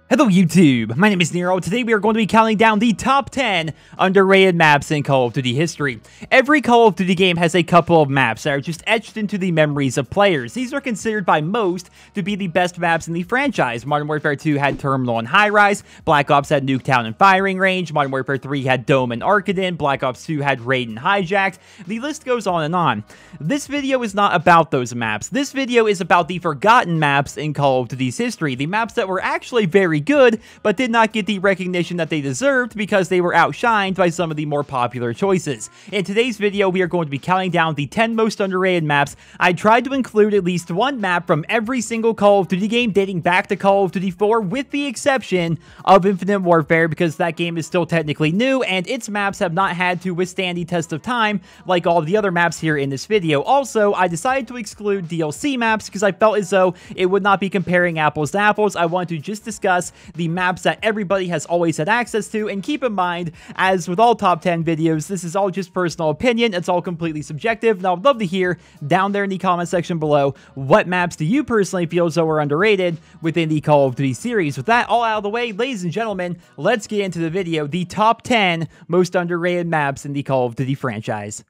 Hello YouTube, my name is Nero. Today we are going to be counting down the top 10 underrated maps in Call of Duty history. Every Call of Duty game has a couple of maps that are just etched into the memories of players. These are considered by most to be the best maps in the franchise. Modern Warfare 2 had Terminal and High Rise, Black Ops had Nuketown and Firing Range, Modern Warfare 3 had Dome and Arcaden, Black Ops 2 had Raid and Hijacked. The list goes on and on. This video is not about those maps. This video is about the forgotten maps in Call of Duty's history. The maps that were actually very good, but did not get the recognition that they deserved because they were outshined by some of the more popular choices. In today's video, we are going to be counting down the 10 most underrated maps. I tried to include at least one map from every single Call of Duty game dating back to Call of Duty 4, with the exception of Infinite Warfare, because that game is still technically new, and its maps have not had to withstand the test of time like all of the other maps here in this video. Also, I decided to exclude DLC maps because I felt as though it would not be comparing apples to apples. I wanted to just discuss the maps that everybody has always had access to, and keep in mind, as with all top 10 videos, this is all just personal opinion. It's all completely subjective, and I would love to hear down there in the comment section below, what maps do you personally feel as though are underrated within the Call of Duty series? With that all out of the way, ladies and gentlemen, let's get into the video, the top 10 most underrated maps in the Call of Duty franchise.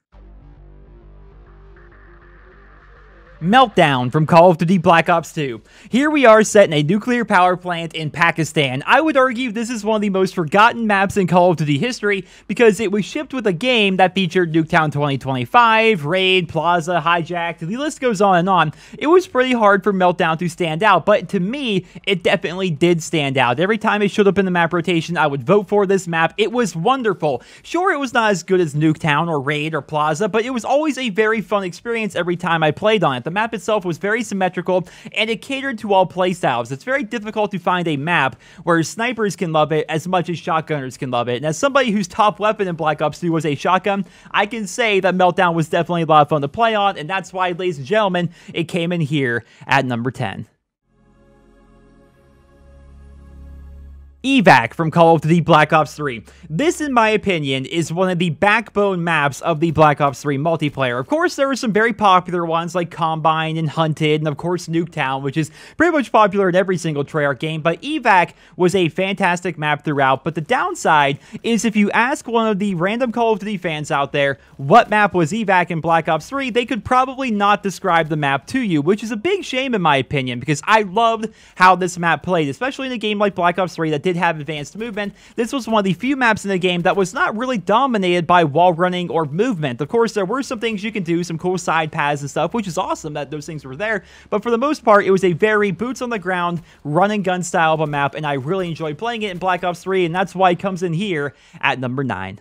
Meltdown from Call of Duty Black Ops 2. Here we are set in a nuclear power plant in Pakistan. I would argue this is one of the most forgotten maps in Call of Duty history because it was shipped with a game that featured Nuketown 2025, Raid, Plaza, Hijacked, the list goes on and on. It was pretty hard for Meltdown to stand out, but to me, it definitely did stand out. Every time it showed up in the map rotation, I would vote for this map. It was wonderful. Sure, it was not as good as Nuketown or Raid or Plaza, but it was always a very fun experience every time I played on it. The map itself was very symmetrical, and it catered to all playstyles. It's very difficult to find a map where snipers can love it as much as shotgunners can love it. And as somebody whose top weapon in Black Ops 2 was a shotgun, I can say that Meltdown was definitely a lot of fun to play on, and that's why, ladies and gentlemen, it came in here at number 10. Evac from Call of Duty Black Ops 3. This, in my opinion, is one of the backbone maps of the Black Ops 3 multiplayer. Of course, there were some very popular ones like Combine and Hunted, and of course Nuketown, which is pretty much popular in every single Treyarch game, but Evac was a fantastic map throughout. But the downside is, if you ask one of the random Call of Duty fans out there what map was Evac in Black Ops 3, they could probably not describe the map to you, which is a big shame in my opinion, because I loved how this map played, especially in a game like Black Ops 3 that did have advanced movement. This was one of the few maps in the game that was not really dominated by wall running or movement. Of course, there were some things you can do, some cool side paths and stuff, which is awesome that those things were there, but for the most part, it was a very boots on the ground, run and gun style of a map, and I really enjoyed playing it in Black Ops 3, and that's why it comes in here at number 9.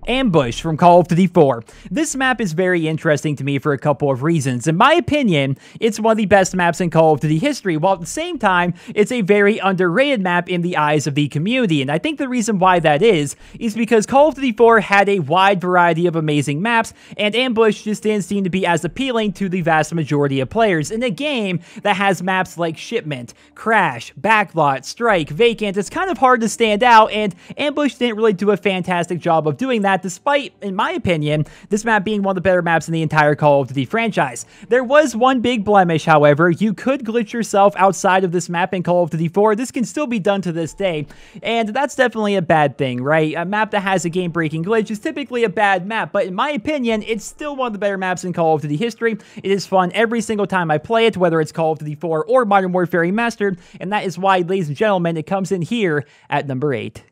Ambush from Call of Duty 4. This map is very interesting to me for a couple of reasons. In my opinion, it's one of the best maps in Call of Duty history, while at the same time, it's a very underrated map in the eyes of the community. And I think the reason why that is because Call of Duty 4 had a wide variety of amazing maps, and Ambush just didn't seem to be as appealing to the vast majority of players. In a game that has maps like Shipment, Crash, Backlot, Strike, Vacant, it's kind of hard to stand out, and Ambush didn't really do a fantastic job of doing that, despite, in my opinion, this map being one of the better maps in the entire Call of Duty franchise. There was one big blemish, however. You could glitch yourself outside of this map in Call of Duty 4. This can still be done to this day, and that's definitely a bad thing, right? A map that has a game-breaking glitch is typically a bad map, but in my opinion, it's still one of the better maps in Call of Duty history. It is fun every single time I play it, whether it's Call of Duty 4 or Modern Warfare Remastered, and that is why, ladies and gentlemen, it comes in here at number 8.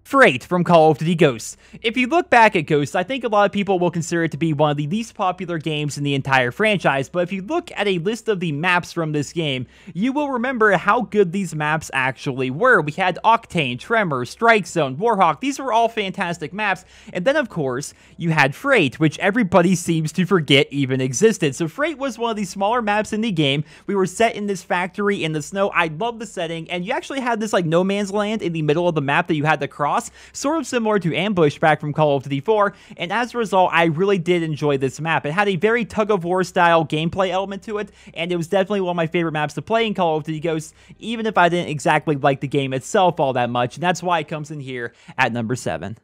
Freight from Call of Duty Ghosts. If you look back at Ghosts, I think a lot of people will consider it to be one of the least popular games in the entire franchise, but if you look at a list of the maps from this game, you will remember how good these maps actually were. We had Octane, Tremor, Strike Zone, Warhawk. These were all fantastic maps, and then of course, you had Freight, which everybody seems to forget even existed. So Freight was one of the smaller maps in the game. We were set in this factory in the snow. I love the setting, and you actually had this like no man's land in the middle of the map that you had to cross. boss, sort of similar to Ambush back from Call of Duty 4, and as a result, I really did enjoy this map. It had a very tug-of-war style gameplay element to it, and it was definitely one of my favorite maps to play in Call of Duty Ghosts, even if I didn't exactly like the game itself all that much, and that's why it comes in here at number 7.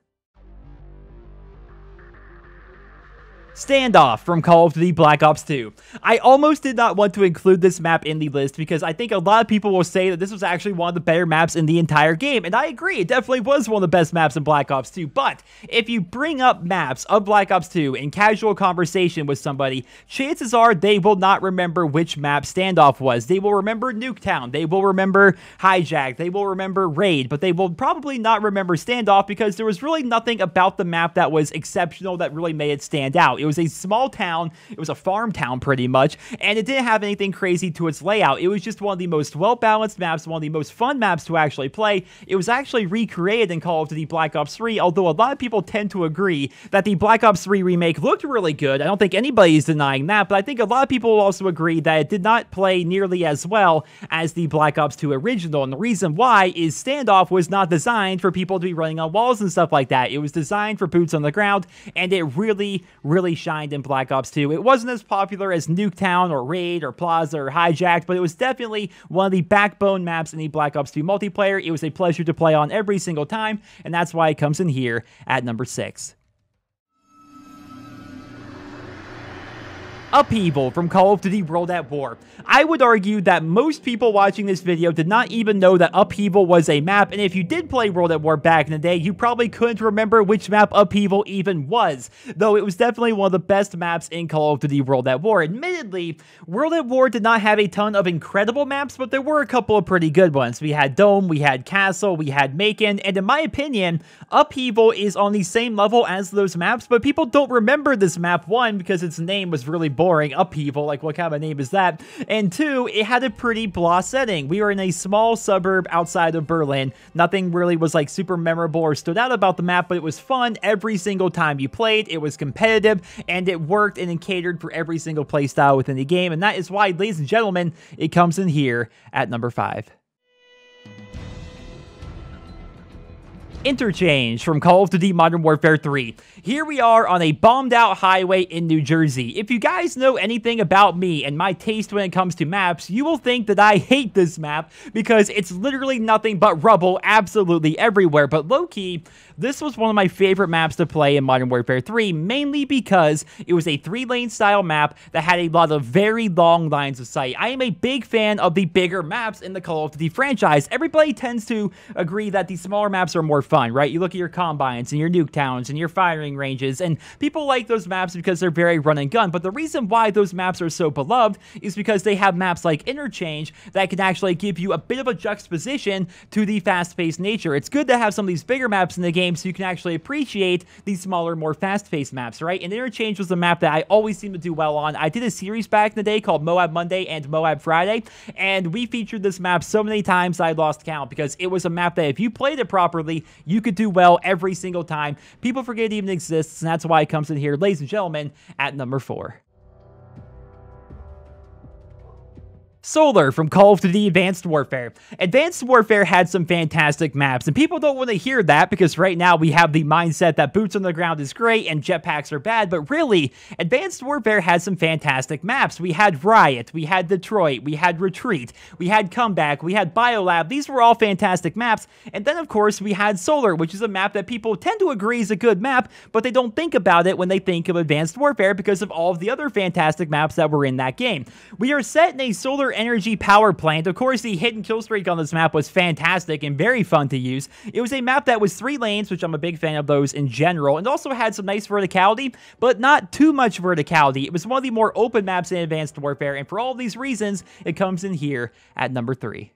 Standoff from Call of Duty Black Ops 2. I almost did not want to include this map in the list because I think a lot of people will say that this was actually one of the better maps in the entire game, and I agree, it definitely was one of the best maps in Black Ops 2, but if you bring up maps of Black Ops 2 in casual conversation with somebody, chances are they will not remember which map Standoff was. They will remember Nuketown, they will remember Hijack, they will remember Raid, but they will probably not remember Standoff because there was really nothing about the map that was exceptional that really made it stand out. It was a small town, it was a farm town pretty much, and it didn't have anything crazy to its layout. It was just one of the most well-balanced maps, one of the most fun maps to actually play. It was actually recreated in Call of Duty Black Ops 3, although a lot of people tend to agree that the Black Ops 3 remake looked really good. I don't think anybody's denying that, but I think a lot of people will also agree that it did not play nearly as well as the Black Ops 2 original, and the reason why is Standoff was not designed for people to be running on walls and stuff like that. It was designed for boots on the ground, and it really shined in Black Ops 2. It wasn't as popular as Nuketown or Raid or Plaza or Hijacked, but it was definitely one of the backbone maps in the Black Ops 2 multiplayer. It was a pleasure to play on every single time, and that's why it comes in here at number 6. Upheaval from Call of Duty World at War. I would argue that most people watching this video did not even know that Upheaval was a map, and if you did play World at War back in the day, you probably couldn't remember which map Upheaval even was, though it was definitely one of the best maps in Call of Duty World at War. Admittedly, World at War did not have a ton of incredible maps, but there were a couple of pretty good ones. We had Dome, we had Castle, we had Macon, and in my opinion, Upheaval is on the same level as those maps, but people don't remember this map, one, because its name was really boring, Upheaval, like what kind of a name is that? And two, it had a pretty blah setting. We were in a small suburb outside of Berlin. Nothing really was like super memorable or stood out about the map, but it was fun every single time you played. It was competitive, and it worked and it catered for every single playstyle within the game, and that is why, ladies and gentlemen, it comes in here at number 5. Interchange from Call of Duty Modern Warfare 3. Here we are on a bombed out highway in New Jersey. If you guys know anything about me and my taste when it comes to maps, you will think that I hate this map because it's literally nothing but rubble absolutely everywhere. But low-key, this was one of my favorite maps to play in Modern Warfare 3, mainly because it was a 3-lane style map that had a lot of very long lines of sight. I am a big fan of the bigger maps in the Call of Duty franchise. Everybody tends to agree that the smaller maps are more fun, right? You look at your Combines and your Nuketowns and your firing ranges, and people like those maps because they're very run and gun, but the reason why those maps are so beloved is because they have maps like Interchange that can actually give you a bit of a juxtaposition to the fast-paced nature. It's good to have some of these bigger maps in the game so you can actually appreciate these smaller, more fast-paced maps, right? And Interchange was a map that I always seem to do well on. I did a series back in the day called Moab Monday and Moab Friday, and we featured this map so many times I lost count because it was a map that if you played it properly, you could do well every single time. People forget it even exists, and that's why it comes in here, ladies and gentlemen, at number 4. Solar from Call of Duty Advanced Warfare. Advanced Warfare had some fantastic maps, and people don't want to hear that because right now we have the mindset that boots on the ground is great and jetpacks are bad, but really, Advanced Warfare had some fantastic maps. We had Riot, we had Detroit, we had Retreat, we had Comeback, we had Biolab. These were all fantastic maps, and then of course we had Solar, which is a map that people tend to agree is a good map, but they don't think about it when they think of Advanced Warfare because of all of the other fantastic maps that were in that game. We are set in a solar energy power plant. Of course, the hit and kill streak on this map was fantastic and very fun to use. It was a map that was 3 lanes, which I'm a big fan of those in general, and also had some nice verticality, but not too much verticality. It was one of the more open maps in Advanced Warfare, and for all of these reasons, it comes in here at number 3.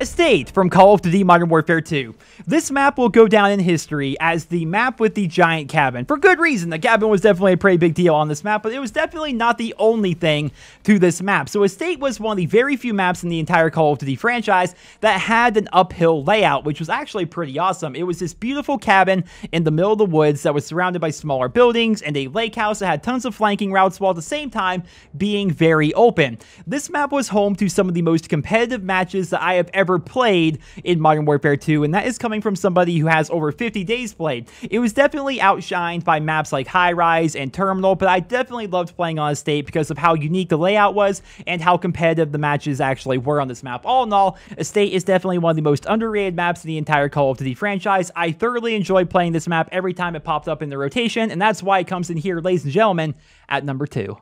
Estate from Call of Duty Modern Warfare 2. This map will go down in history as the map with the giant cabin. For good reason, the cabin was definitely a pretty big deal on this map, but it was definitely not the only thing to this map. So Estate was one of the very few maps in the entire Call of Duty franchise that had an uphill layout, which was actually pretty awesome. It was this beautiful cabin in the middle of the woods that was surrounded by smaller buildings and a lake house that had tons of flanking routes while at the same time being very open. This map was home to some of the most competitive matches that I have ever ever played in Modern Warfare 2, and that is coming from somebody who has over 50 days played. It was definitely outshined by maps like High Rise and Terminal, but I definitely loved playing on Estate because of how unique the layout was and how competitive the matches actually were on this map. All in all, Estate is definitely one of the most underrated maps in the entire Call of Duty franchise. I thoroughly enjoyed playing this map every time it popped up in the rotation, and that's why it comes in here, ladies and gentlemen, at number 2.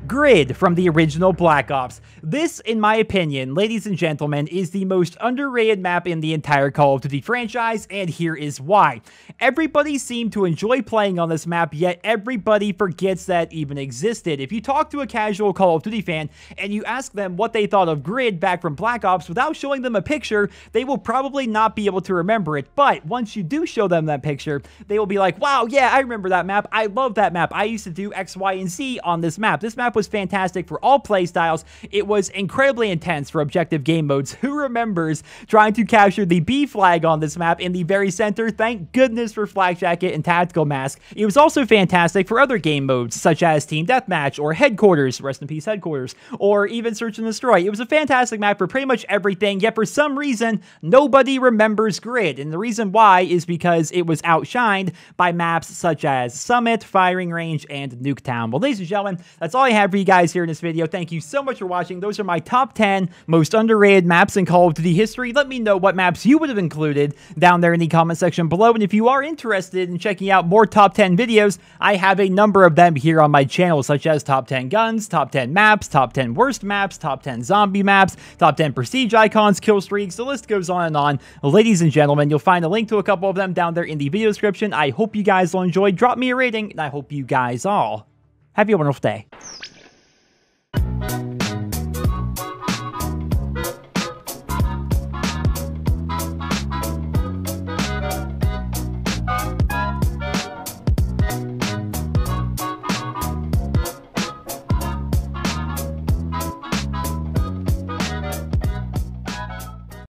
Grid from the original Black Ops. This, in my opinion, ladies and gentlemen, is the most underrated map in the entire Call of Duty franchise, and here is why. Everybody seemed to enjoy playing on this map, yet everybody forgets that even existed. If you talk to a casual Call of Duty fan and you ask them what they thought of Grid back from Black Ops without showing them a picture, they will probably not be able to remember it. But once you do show them that picture, they will be like, wow, yeah, I remember that map. I love that map. I used to do X, Y, and Z on this map. This map was fantastic for all playstyles. It was incredibly intense for objective game modes. Who remembers trying to capture the B flag on this map in the very center? Thank goodness for Flak Jacket and Tactical Mask. It was also fantastic for other game modes, such as Team Deathmatch or Headquarters, rest in peace Headquarters, or even Search and Destroy. It was a fantastic map for pretty much everything, yet for some reason, nobody remembers Grid, and the reason why is because it was outshined by maps such as Summit, Firing Range, and Nuketown. Well, ladies and gentlemen, that's all I have for you guys here in this video. Thank you so much for watching. Those are my top 10 most underrated maps in Call of Duty history. Let me know what maps you would have included down there in the comment section below, and if you are interested in checking out more top 10 videos, I have a number of them here on my channel, such as top 10 guns, top 10 maps, top 10 worst maps, top 10 zombie maps, top 10 prestige icons, kill streaks, the list goes on and on. Ladies and gentlemen, you'll find a link to a couple of them down there in the video description. I hope you guys will enjoy. Drop me a rating, and I hope you guys all have a wonderful day.